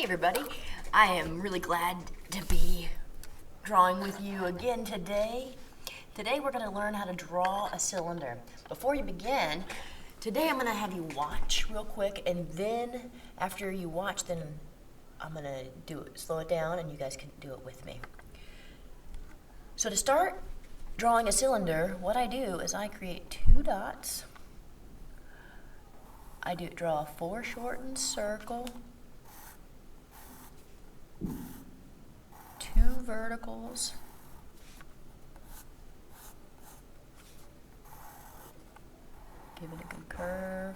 everybody, I am really glad to be drawing with you again today. Today we're going to learn how to draw a cylinder. Before you begin, today I'm going to have you watch real quick, and then after you watch, then I'm going to slow it down, and you guys can do it with me. So to start drawing a cylinder, what I do is I create two dots. I draw a foreshortened circle, two verticals, give it a good curve,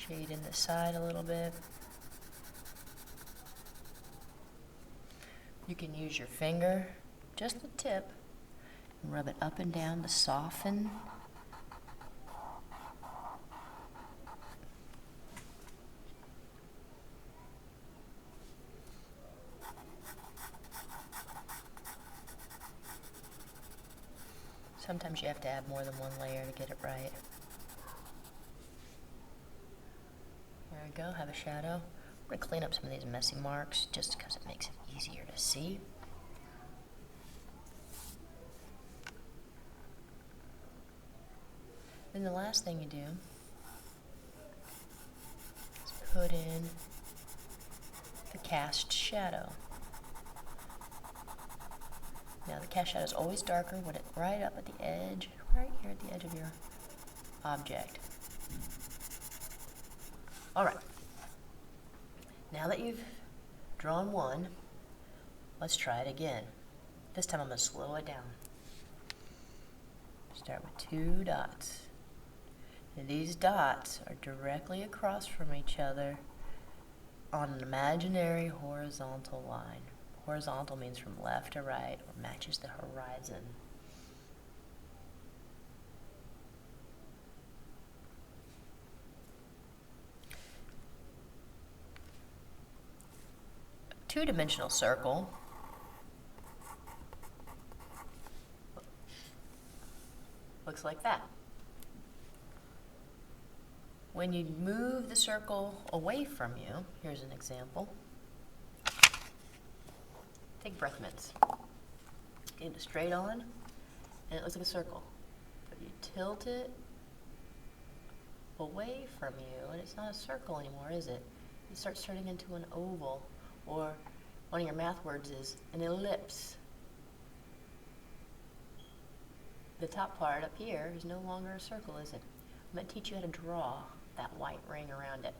shade in the side a little bit. You can use your finger, just the tip, and rub it up and down to soften. Sometimes you have to add more than one layer to get it right. There we go, have a shadow. I'm going to clean up some of these messy marks just because it makes it easier to see. Then the last thing you do is put in the cast shadow. Now the cast shadow is always darker when it's right up at the edge, right here at the edge of your object. Alright, now that you've drawn one, let's try it again. This time I'm going to slow it down. Start with two dots. And these dots are directly across from each other on an imaginary horizontal line. Horizontal means from left to right or matches the horizon. Two-dimensional circle looks like that. When you move the circle away from you, here's an example. Take breath mints. Get it straight on, and it looks like a circle. But you tilt it away from you, and it's not a circle anymore, is it? It starts turning into an oval. Or one of your math words is an ellipse. The top part up here is no longer a circle, is it? I'm going to teach you how to draw that white ring around it.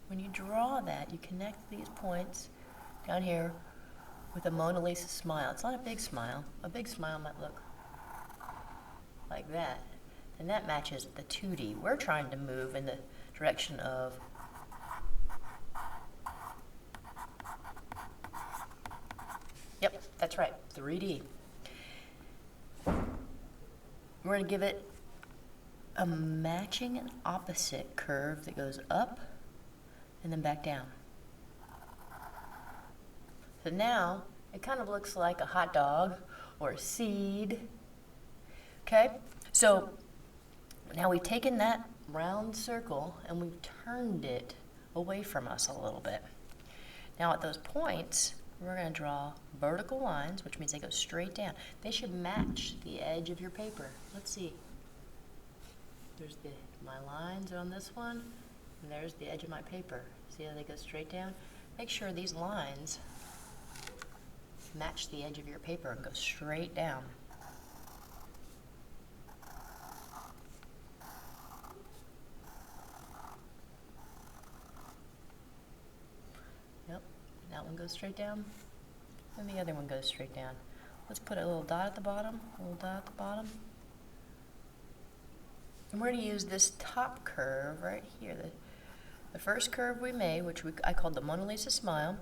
When you draw that, you connect these points down here with a Mona Lisa smile. It's not a big smile. A big smile might look like that. And that matches the 2D. We're trying to move in the direction of yep, that's right, 3D. We're going to give it a matching and opposite curve that goes up and then back down. So now it kind of looks like a hot dog or a seed. Okay? So now we've taken that round circle and we've turned it away from us a little bit. Now at those points, we're going to draw vertical lines, which means they go straight down. They should match the edge of your paper. Let's see. There's my lines on this one, and there's the edge of my paper. See how they go straight down? Make sure these lines match the edge of your paper and go straight down. Yep, that one goes straight down, and the other one goes straight down. Let's put a little dot at the bottom, a little dot at the bottom. And we're going to use this top curve right here, the first curve we made, which I called the Mona Lisa smile,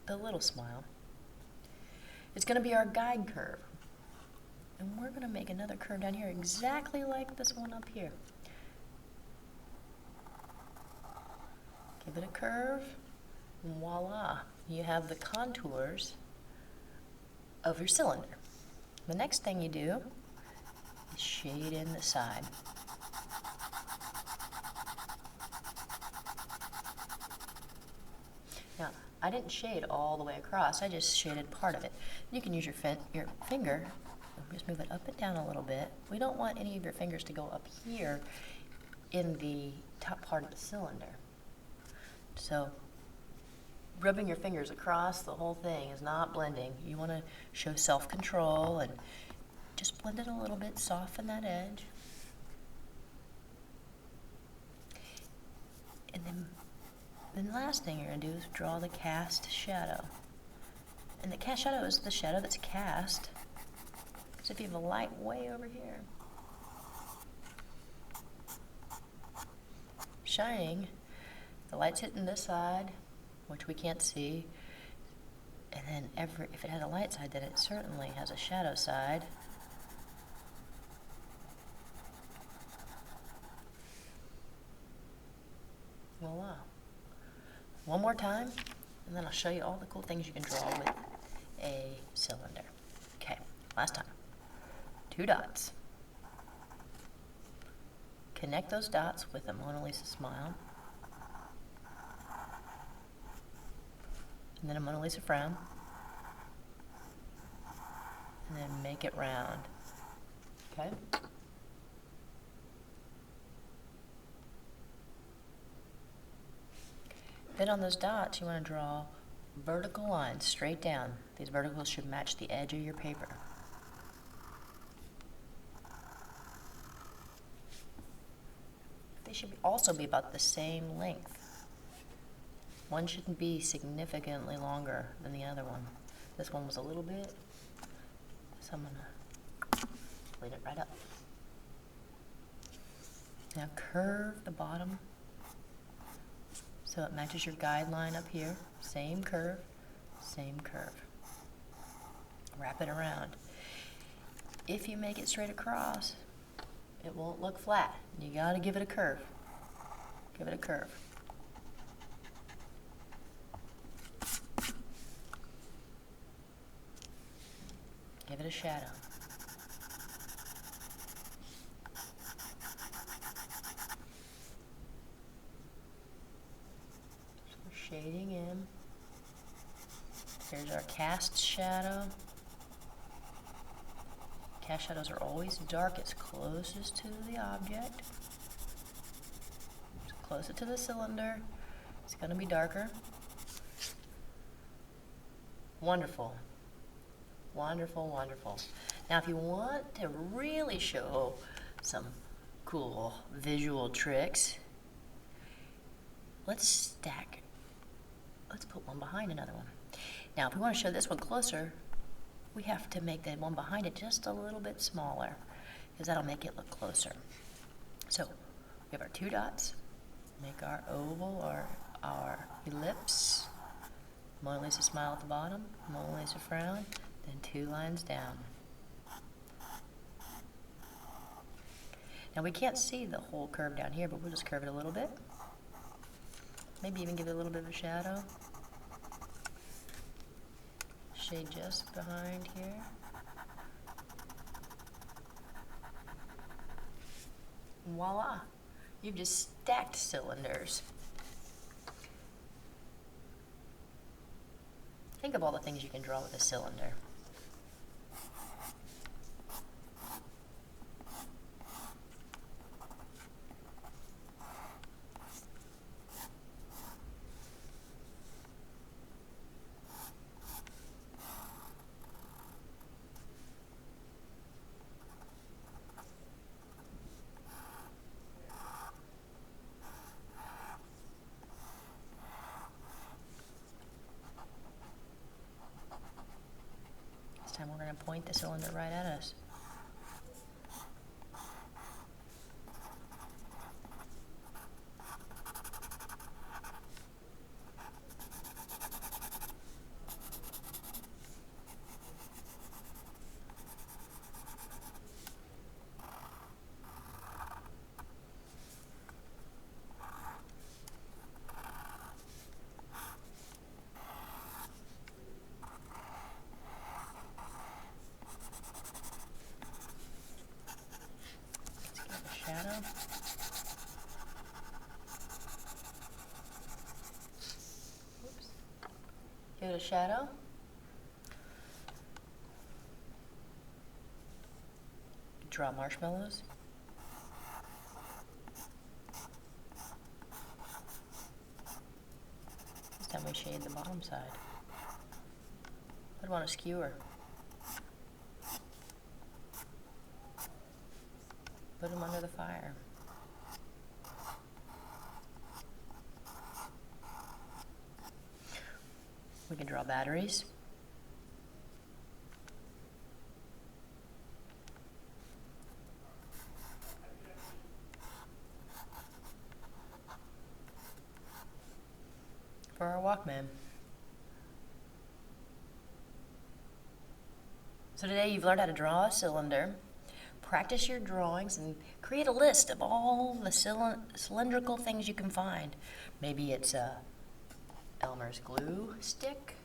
the little smile. It's going to be our guide curve. And we're going to make another curve down here exactly like this one up here. Give it a curve, and voila, you have the contours of your cylinder. The next thing you do is shade in the side. Now, I didn't shade all the way across, I just shaded part of it. You can use your finger, just move it up and down a little bit. We don't want any of your fingers to go up here in the top part of the cylinder. So, rubbing your fingers across the whole thing is not blending. You want to show self-control and just blend it a little bit, soften that edge. And then the last thing you're going to do is draw the cast shadow. And the cast shadow is the shadow that's cast. So if you have a light way over here, shining, the light's hitting this side, which we can't see, and then if it has a light side, then it certainly has a shadow side. Voila. One more time, and then I'll show you all the cool things you can draw with a cylinder. Okay, last time. 2 dots. Connect those dots with a Mona Lisa smile. And then a Mona Lisa frown. And then make it round. Okay? Then on those dots, you want to draw vertical lines straight down. These verticals should match the edge of your paper. They should also be about the same length. One shouldn't be significantly longer than the other one. This one was a little bit, so I'm going to leave it right up. Now curve the bottom so it matches your guideline up here. Same curve, same curve. Wrap it around. If you make it straight across, it won't look flat. You got to give it a curve. Give it a curve. Give it a shadow. So we're shading in. Here's our cast shadow. Cast shadows are always darkest closest to the object. So closer to the cylinder, it's going to be darker. Wonderful. Wonderful, wonderful. Now if you want to really show some cool visual tricks, let's put one behind another one. Now if we want to show this one closer, we have to make the one behind it just a little bit smaller, because that'll make it look closer. So we have our 2 dots, make our oval or our ellipse, Mona Lisa smile at the bottom, Mona Lisa frown, then 2 lines down. Now we can't see the whole curve down here, but we'll just curve it a little bit. Maybe even give it a little bit of a shadow. Shade just behind here. Voila! You've just stacked cylinders. Think of all the things you can draw with a cylinder. This time we're going to point the cylinder right at us. shadow. Draw marshmallows. This time we shade the bottom side. Put them on a skewer. Put them under the fire. We can draw batteries. For our Walkman. So today you've learned how to draw a cylinder, practice your drawings, and create a list of all the cylindrical things you can find. Maybe it's a Elmer's glue stick.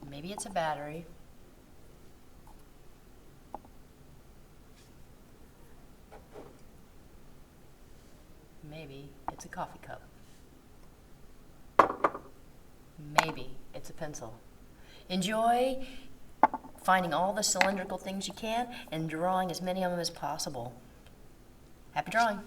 Maybe it's a battery. Maybe it's a coffee cup. Maybe it's a pencil. Enjoy finding all the cylindrical things you can and drawing as many of them as possible. Happy drawing!